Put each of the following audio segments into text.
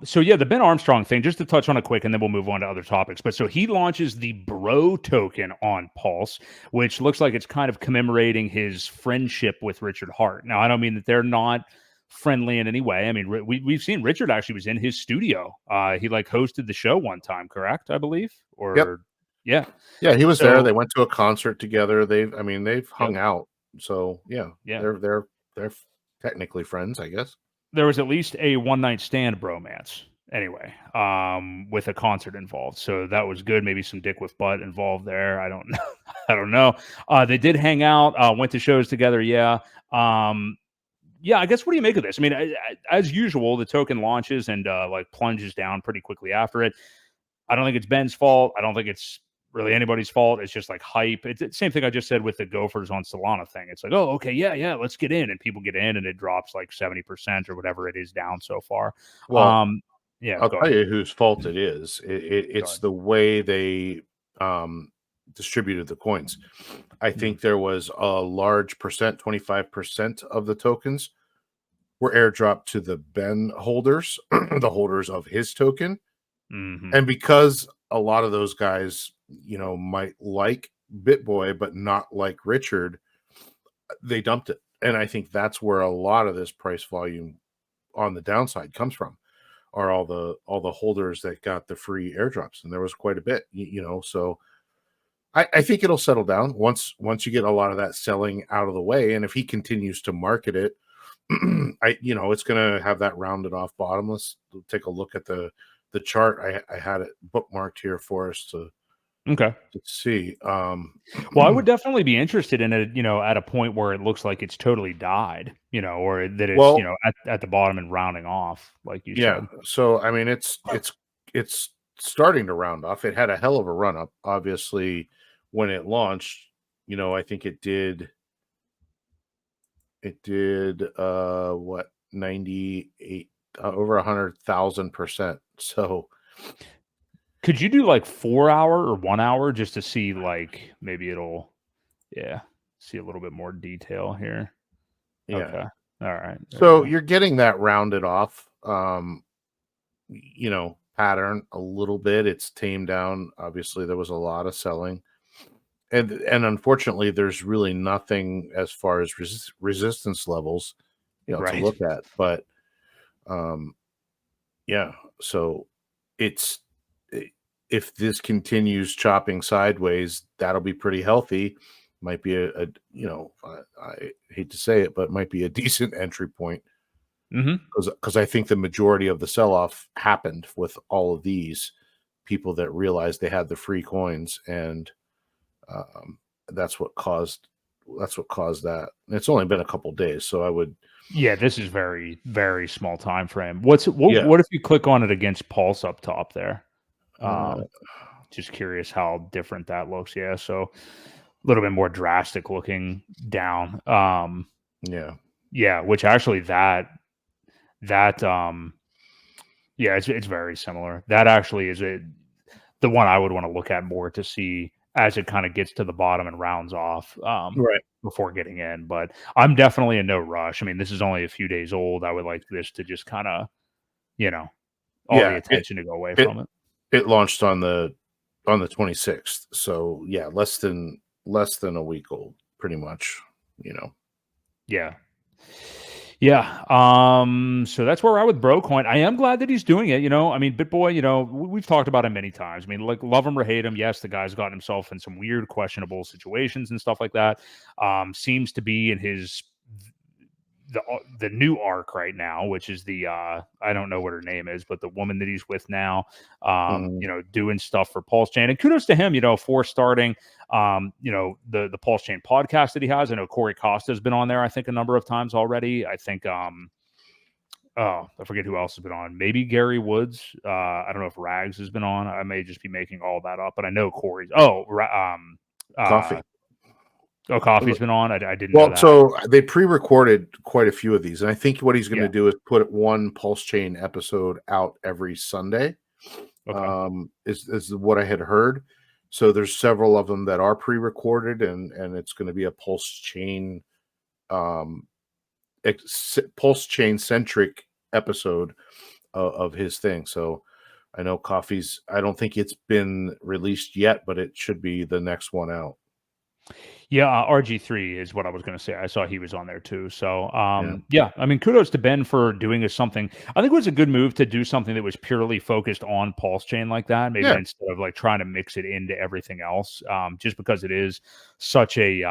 So yeah, the Ben Armstrong thing, just to touch on it quick, and then we'll move on to other topics. But so he launches the Bro token on Pulse, which looks like it's kind of commemorating his friendship with Richard Hart. Now, I don't mean that they're not friendly in any way. I mean, we've seen Richard actually was in his studio. He like hosted the show one time, correct? I believe, Yep. or yeah, Yeah, he was there. so They went to a concert together. They've yep, hung out. So yeah, yeah. they're technically friends, I guess. There was at least a one night stand bromance anyway, with a concert involved. So that was good. Maybe some dick with butt involved there. I don't know. I don't know. They did hang out, went to shows together. Yeah. Yeah, I guess what do you make of this? I mean, as usual, the token launches and like plunges down pretty quickly after it. I don't think it's Ben's fault. I don't think it's really anybody's fault. It's just like hype. It's the same thing I just said with the Gophers on Solana thing. It's like, oh, okay, yeah, let's get in, and people get in, and it drops like 70% or whatever it is down so far. Well, Yeah, I'll go tell ahead. you whose fault it is. Go It's ahead. the way they distributed the coins. I Mhm. think there was a large percent, 25% of the tokens were airdropped to the Ben holders, the holders of his token. Mhm. And because a lot of those guys, might like BitBoy, but not like Richard, they dumped it. And I think that's where a lot of this price volume on the downside comes from, are all the holders that got the free airdrops. And there was quite a bit, so I think it'll settle down once you get a lot of that selling out of the way. And if he continues to market it, it's gonna have that rounded off bottom. Let's take a look at the chart. I had it bookmarked here for us Okay. to see. Well, I would definitely be interested in it, at a point where it looks like it's totally died, or that it's, Well, at the bottom and rounding off, like you yeah. said. So I mean, it's starting to round off. It had a hell of a run up. Obviously, when it launched, I think it did what 98 over 100,000%. So Could you do like 4 hour or 1 hour just to see like maybe it'll yeah, see a little bit more detail here. yeah. Okay. All right. There we So go. you're getting that rounded off pattern a little bit. It's tamed down. Obviously, there was a lot of selling. And unfortunately, there's really nothing as far as resistance levels, to Right. look at. But um, yeah, so it's if this continues chopping sideways, that'll be pretty healthy. Might be I hate to say it, but might be a decent entry point, Mhm. because I think the majority of the sell off happened with all of these people that realized they had the free coins, and um, that's what caused that. And it's only been a couple days, so I would Yeah, this is very, very small time frame. What yeah. what if you click on it against Pulse up top there? Uh, Um, just curious how different that looks. Yeah, so a little bit more drastic looking down. yeah, Yeah, which actually that yeah, it's very similar. That actually is the one I would want to look at more to see as it kind of gets to the bottom and rounds off right. before getting in. But I'm definitely in no rush. I mean, this is only a few days old. I would like this to just kind of, you know, all the Yeah, attention to go away it from it. it launched on the 26th, so yeah, less than a week old, pretty much. Yeah. Yeah. So that's where we're at with Brocoin. I am glad that he's doing it. I mean, BitBoy, we've talked about him many times. I mean, like, love him or hate him. Yes, the guy's gotten himself in some weird, questionable situations and stuff like that. Seems to be in the new arc right now, which is the I don't know what her name is, but the woman that he's with now, Mhm. doing stuff for PulseChain. And kudos to him, for starting the PulseChain podcast that he has. I know Corey Costa has been on there, I think, a number of times already. I think oh, I forget who else has been on. Maybe Gary Woods. I don't know if Rags has been on. I may just be making all that up, but I know Corey's. Coffee. Coffee's been on. I didn't know Well, that. so they pre-recorded quite a few of these, and I think what he's going to Yeah. do is put one Pulse Chain episode out every Sunday. Okay. Is what I had heard. So there's several of them that are pre-recorded, and it's going to be a Pulse Chain, Pulse Chain centric episode of his thing. So I know Coffee's. I don't think it's been released yet, but it should be the next one out. Yeah, RG3 is what I was going to say. I saw he was on there too. So, Yeah. yeah, I mean, kudos to Ben for doing something. I think it was a good move to do something that was purely focused on PulseChain like that, maybe Yeah. instead of like trying to mix it into everything else. Just because it is such a,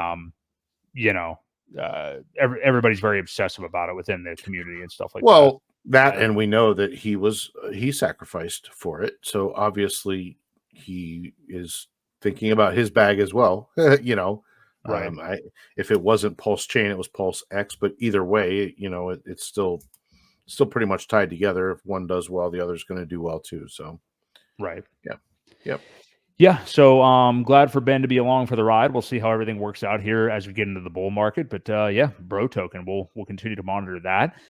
you know, everybody's very obsessive about it within the community and stuff like that. Well, that, and we know that he sacrificed for it. So obviously he is thinking about his bag as well. Right. I if it wasn't Pulse Chain, it was Pulse X. But either way, it's still pretty much tied together. If one does well, the other's going to do well too. So Right. yeah, yep. Yeah, so glad for Ben to be along for the ride. We'll see how everything works out here as we get into the bull market. But yeah, bro token, we'll continue to monitor that.